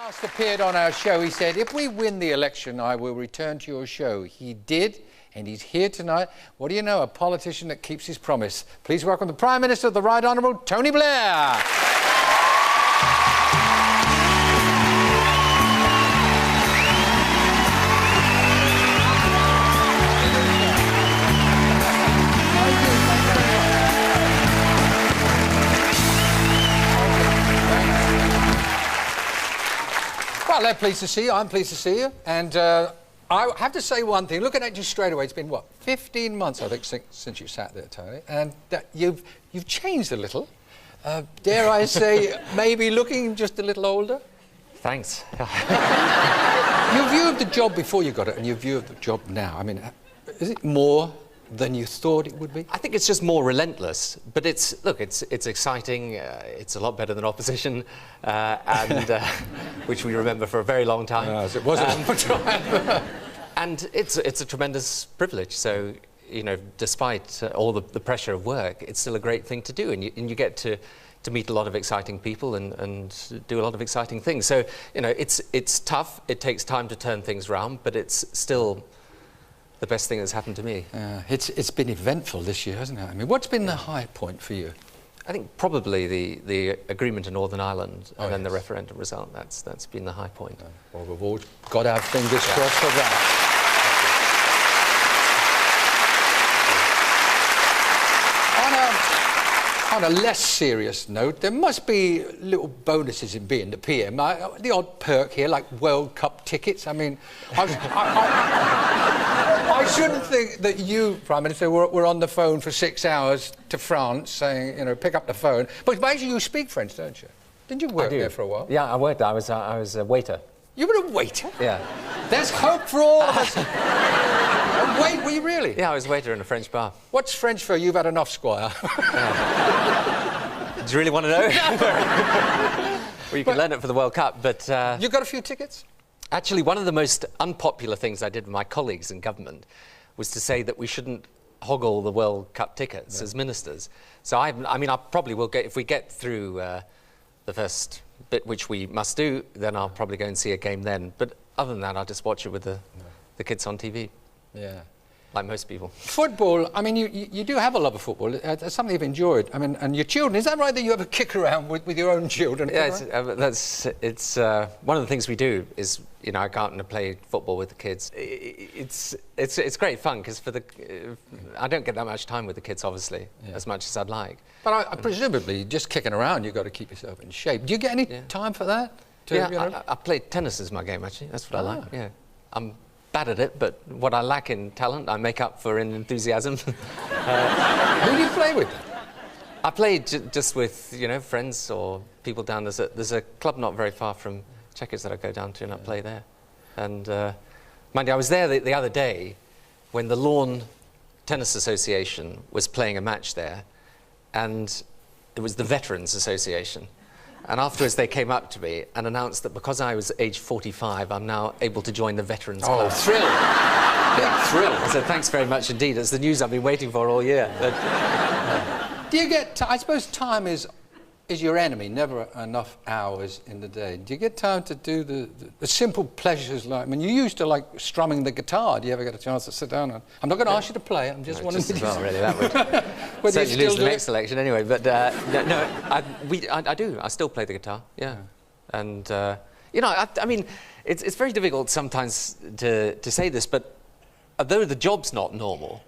last appeared on our show, he said, if we win the election, I will return to your show. He did, and he's here tonight. What do you know, a politician that keeps his promise. Please welcome the Prime Minister of the Right Honourable Tony Blair. Well, they're pleased to see you. I'm pleased to see you. And I have to say one thing. Looking at you straight away, it's been, what, 15 months, I think, since you sat there, Tony. And you've changed a little. Dare I say, maybe looking just a little older? Thanks. Your view of the job before you got it and your view of the job now, I mean, is it more than you thought it would be? I think it's just more relentless, but it's exciting. It's a lot better than opposition, which we remember for a very long time. Yes, it was a long time. And it's a tremendous privilege. So, you know, despite all the pressure of work, it's still a great thing to do, and you get to meet a lot of exciting people and do a lot of exciting things. So, you know, it's tough. It takes time to turn things around, but it's still the best thing that's happened to me. It's been eventful this year, hasn't it? I mean, what's been the high point for you? I think probably the agreement in Northern Ireland and then the referendum result. That's been the high point. Well, we've all got our fingers crossed for that. On a less serious note, there must be little bonuses in being the PM. The odd perk here, like World Cup tickets. I mean, I shouldn't think that you, Prime Minister, were on the phone for 6 hours to France saying, you know, pick up the phone. But basically you speak French, don't you? Didn't you work there for a while? Yeah, I worked. I was a waiter. You were a waiter? Yeah. There's hope for all of us. Wait, were you really? Yeah, I was a waiter in a French bar. What's French for you've had enough, Squire? Do you really want to know? Well, you can learn it for the World Cup, but... You got a few tickets? Actually, one of the most unpopular things I did with my colleagues in government was to say that we shouldn't hoggle the World Cup tickets as ministers. So, I mean, I probably will get... If we get through the first bit, which we must do, then I'll probably go and see a game then. But other than that, I'll just watch it with the kids on TV. Yeah. Like most people. Football, I mean, you do have a love of football. It's something you've enjoyed. I mean, and your children, is that right that you have a kick around with your own children? Yeah, it's one of the things we do is, you know, I go out and play football with the kids. It's great fun because I don't get that much time with the kids, obviously, as much as I'd like. But presumably, just kicking around, you've got to keep yourself in shape. Do you get any time for that? I play tennis as my game, actually. That's what I like, yeah. I'm bad at it, but what I lack in talent, I make up for in enthusiasm. Who do you play with? I play just with, you know, friends or people down. There's a club not very far from Chequers that I go down to, and I play there. And mind you, I was there the other day when the Lawn Tennis Association was playing a match there, and it was the Veterans Association. And afterwards, they came up to me and announced that because I was age 45, I'm now able to join the Veterans Club. Oh, thrill! Big thrill. I said, thanks very much indeed. It's the news I've been waiting for all year. Do you get... I suppose time is your enemy, never enough hours in the day. Do you get time to do the simple pleasures like... I mean, you used to like strumming the guitar. Do you ever get a chance to sit down? I'm not going to ask you to play. I'm just wondering... Well, really, that would... certainly lose the next election anyway, but I do. I still play the guitar, yeah. And, you know, I mean, it's very difficult sometimes to say this, but although the job's not normal,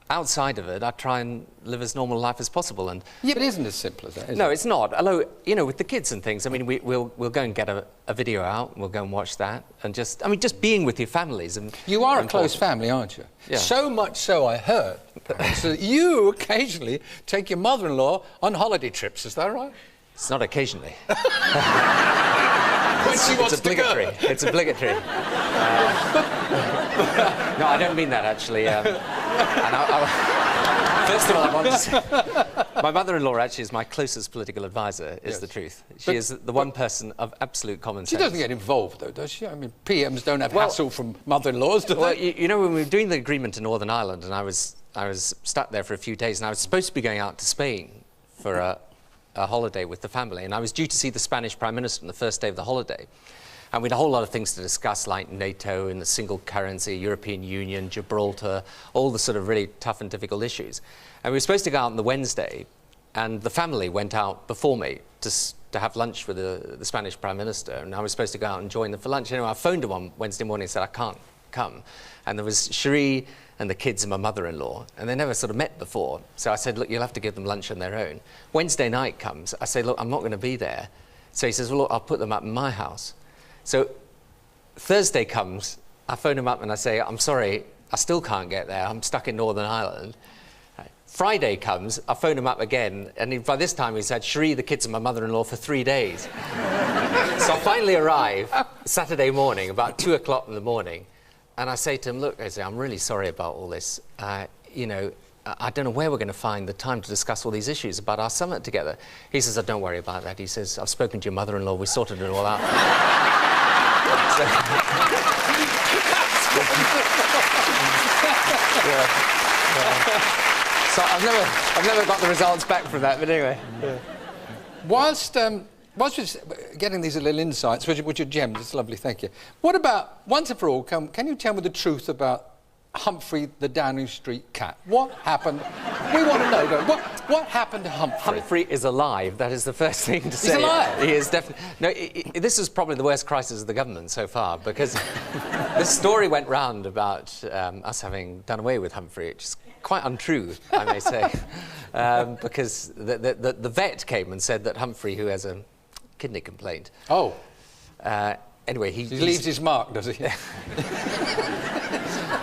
outside of it, I try and live as normal a life as possible. And yeah, but it isn't as simple as that, is it? No, it's not. Although, you know, with the kids and things, I mean, we'll go and get a video out, and we'll go and watch that, and just being with your families. And you are a close family, aren't you? Yeah. So much so, I heard, so that you occasionally take your mother-in-law on holiday trips. Is that right? It's not occasionally. When she wants it's obligatory. To go. It's obligatory. No, I don't mean that, actually. First of all, I want to say, my mother-in-law actually is my closest political advisor, is the truth. She is the one person of absolute common sense. She doesn't get involved, though, does she? I mean, PMs don't have hassle from mother-in-laws, do they? Well, you know, when we were doing the agreement in Northern Ireland, and I was stuck there for a few days, and I was supposed to be going out to Spain for a holiday with the family, and I was due to see the Spanish Prime Minister on the first day of the holiday. And we had a whole lot of things to discuss, like NATO and the single currency, European Union, Gibraltar, all the sort of really tough and difficult issues. And we were supposed to go out on the Wednesday, and the family went out before me to have lunch with the Spanish Prime Minister, and I was supposed to go out and join them for lunch. Anyway, I phoned him on Wednesday morning and said, I can't come. And there was Cherie and the kids and my mother-in-law, and they never sort of met before. So I said, look, you'll have to give them lunch on their own. Wednesday night comes, I say, look, I'm not going to be there. So he says, well, look, I'll put them up in my house. So Thursday comes, I phone him up and I say, I'm sorry, I still can't get there. I'm stuck in Northern Ireland. Friday comes, I phone him up again, and by this time he's had Cherie, the kids and my mother-in-law for 3 days. So I finally arrive Saturday morning, about 2 o'clock in the morning, and I say to him, look, I say, I'm really sorry about all this. You know, I don't know where we're going to find the time to discuss all these issues about our summit together. He says, oh, don't worry about that. He says, I've spoken to your mother-in-law, we sorted it all out. So, so I've never got the results back from that, but anyway. Yeah. Whilst we're getting these little insights, which are gems, it's lovely, thank you. What about, once and for all, can you tell me the truth about Humphrey the Downing Street cat? What happened? We want to know, don't we? What happened to Humphrey? Humphrey is alive. That is the first thing to say. He's alive? He is definitely... No, this is probably the worst crisis of the government so far, because this story went round about us having done away with Humphrey, which is quite untrue, I may say, because the vet came and said that Humphrey, who has a kidney complaint... Oh. Anyway, he leaves his mark, does he?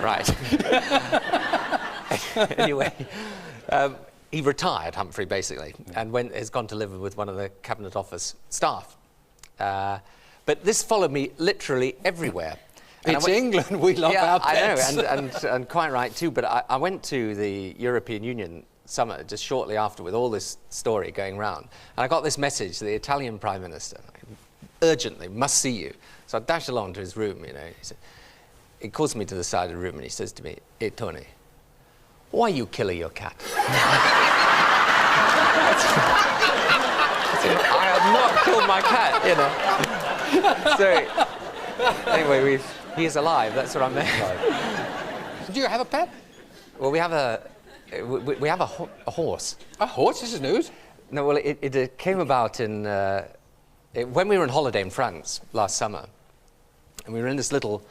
Right. Anyway, he retired, Humphrey, basically, and has gone to live with one of the Cabinet Office staff. But this followed me literally everywhere. And it's England, we love our pets. I know, and quite right too, but I went to the European Union summit just shortly after with all this story going round, and I got this message, the Italian Prime Minister, urgently, must see you. So I dashed along to his room, you know. He calls me to the side of the room and he says to me, hey, Tony, why you killing your cat? I have not killed my cat, you know. So, anyway, he is alive, that's what I meant. Do you have a pet? Well, we have a horse. A horse? This is news. No, well, it came about in... when we were on holiday in France last summer, and we were in this little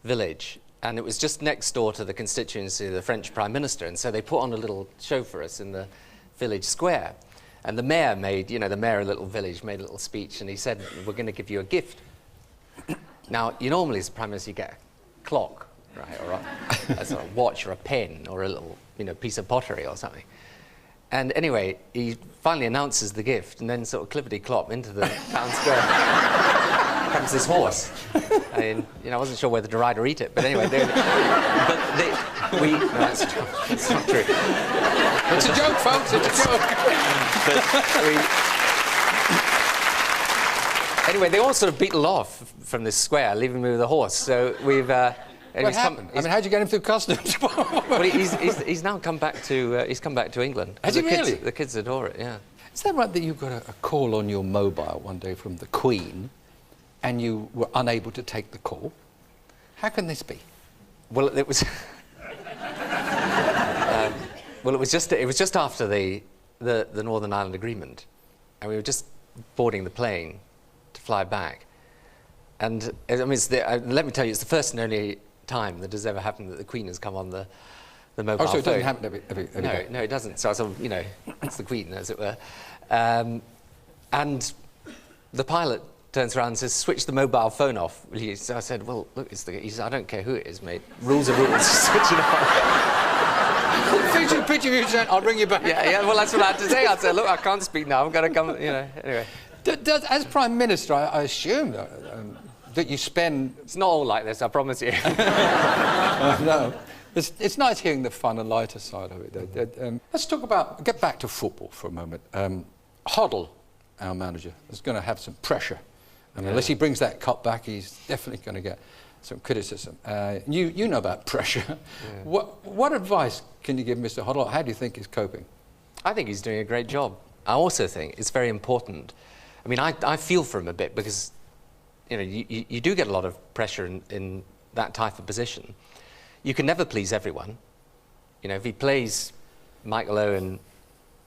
village, and it was just next door to the constituency of the French Prime Minister, and so they put on a little show for us in the village square. And the mayor made, you know, the mayor of the little village made a little speech, and he said, we're going to give you a gift. Now, you normally, as Prime Minister, you get a clock, right, or a sort of watch or a pen or a little, you know, piece of pottery or something. And anyway, he finally announces the gift, and then sort of clippity-clop into the town square comes this horse. I mean, you know, I wasn't sure whether to ride or eat it, but anyway, no, that's not true. It's a joke, folks, it's a joke. Anyway, they all sort of beetled off from this square, leaving me with a horse. So we've... What happened? I mean, how'd you get him through customs? Well, he's now come back to England. Has he really? The kids adore it, yeah. Is that right that you got a call on your mobile one day from the Queen, and you were unable to take the call? How can this be? Well, it was... well, it was just after the Northern Ireland Agreement, and we were just boarding the plane to fly back. And I mean, let me tell you, it's the first and only time that has ever happened that the Queen has come on the mobile phone. Oh, so it doesn't happen every day? No, it doesn't. So I sort of, you know, it's the Queen, as it were. And the pilot turns around and says, switch the mobile phone off. So I said, well, look, he said, I don't care who it is, mate. Rules are rules. Switch it off. Feature picture you said, I'll bring you back. Yeah, well, that's what I had to say. I said, look, I can't speak now. I'm going to come, you know, anyway. As Prime Minister, I assume that you spend... It's not all like this, I promise you. No. It's nice hearing the fun and lighter side of it. Let's get back to football for a moment. Hoddle, our manager, is going to have some pressure. And unless he brings that cup back, he's definitely going to get some criticism. You know about pressure. Yeah. What advice can you give Mr. Hoddle? How do you think he's coping? I think he's doing a great job. I also think it's very important. I mean, I feel for him a bit because you know, you do get a lot of pressure in that type of position. You can never please everyone. You know, if he plays Michael Owen,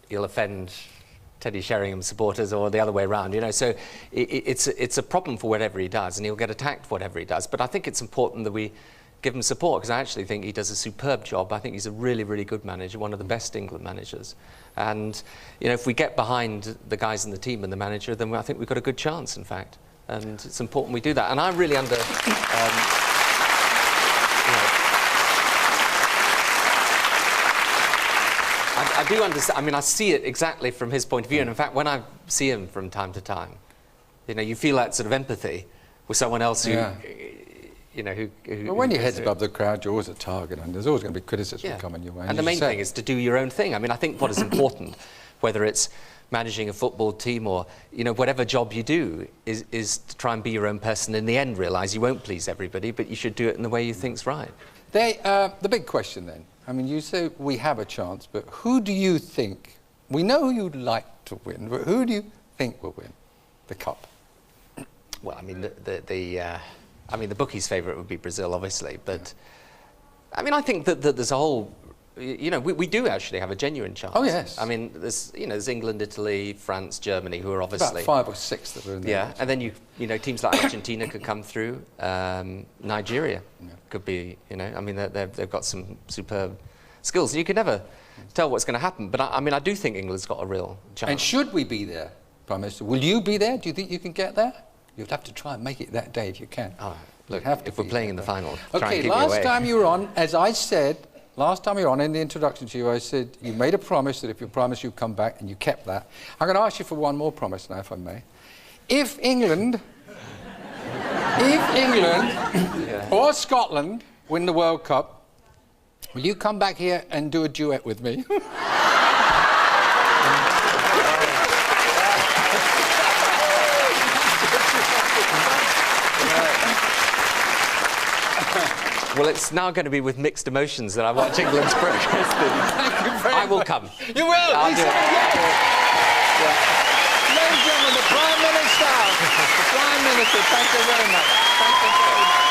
he'll offend Teddy Sheringham supporters or the other way around, you know. So it's a problem for whatever he does, and he'll get attacked for whatever he does. But I think it's important that we give him support, because I actually think he does a superb job. I think he's a really, really good manager, one of the best England managers. And, you know, if we get behind the guys in the team and the manager, then I think we've got a good chance, in fact. And it's important we do that. And I really I do understand. I mean, I see it exactly from his point of view. And in fact, when I see him from time to time, you know, you feel that sort of empathy with someone else who, you know, who well, when your head's above the crowd, you're always a target, and there's always going to be criticism coming your way. And the main thing is to do your own thing. I mean, I think what is important, whether it's managing a football team or, you know, whatever job you do, is to try and be your own person. In the end, realise you won't please everybody, but you should do it in the way you think's right. The big question then, I mean, you say we have a chance, but who do you think, we know who you'd like to win, but who do you think will win the Cup? Well, I mean, the bookies' favourite would be Brazil, obviously, but I mean, I think that there's a whole, you know, we do actually have a genuine chance. Oh, yes. I mean, there's England, Italy, France, Germany, who are obviously... About 5 or 6 that are in there. Yeah, and then you know, teams like Argentina could come through, Nigeria could be, you know, I mean, they've got some superb skills. You can never tell what's going to happen, but I mean, I do think England's got a real chance. And should we be there, Prime Minister? Will you be there? Do you think you can get there? You'd have to try and make it that day if you can. Oh, look, if we're playing in the final, try and okay, keep me last away. time you were on, as I said, last time you were on, in the introduction to you, I said you made a promise that if you promised you'd come back, and you kept that. I'm going to ask you for one more promise now, if I may. If England or Scotland win the World Cup, will you come back here and do a duet with me? Well, it's now going to be with mixed emotions that I watch England's progress. I will come. You will? I'll do it. Ladies and gentlemen, the Prime Minister. The Prime Minister, thank you very much. Thank you very much.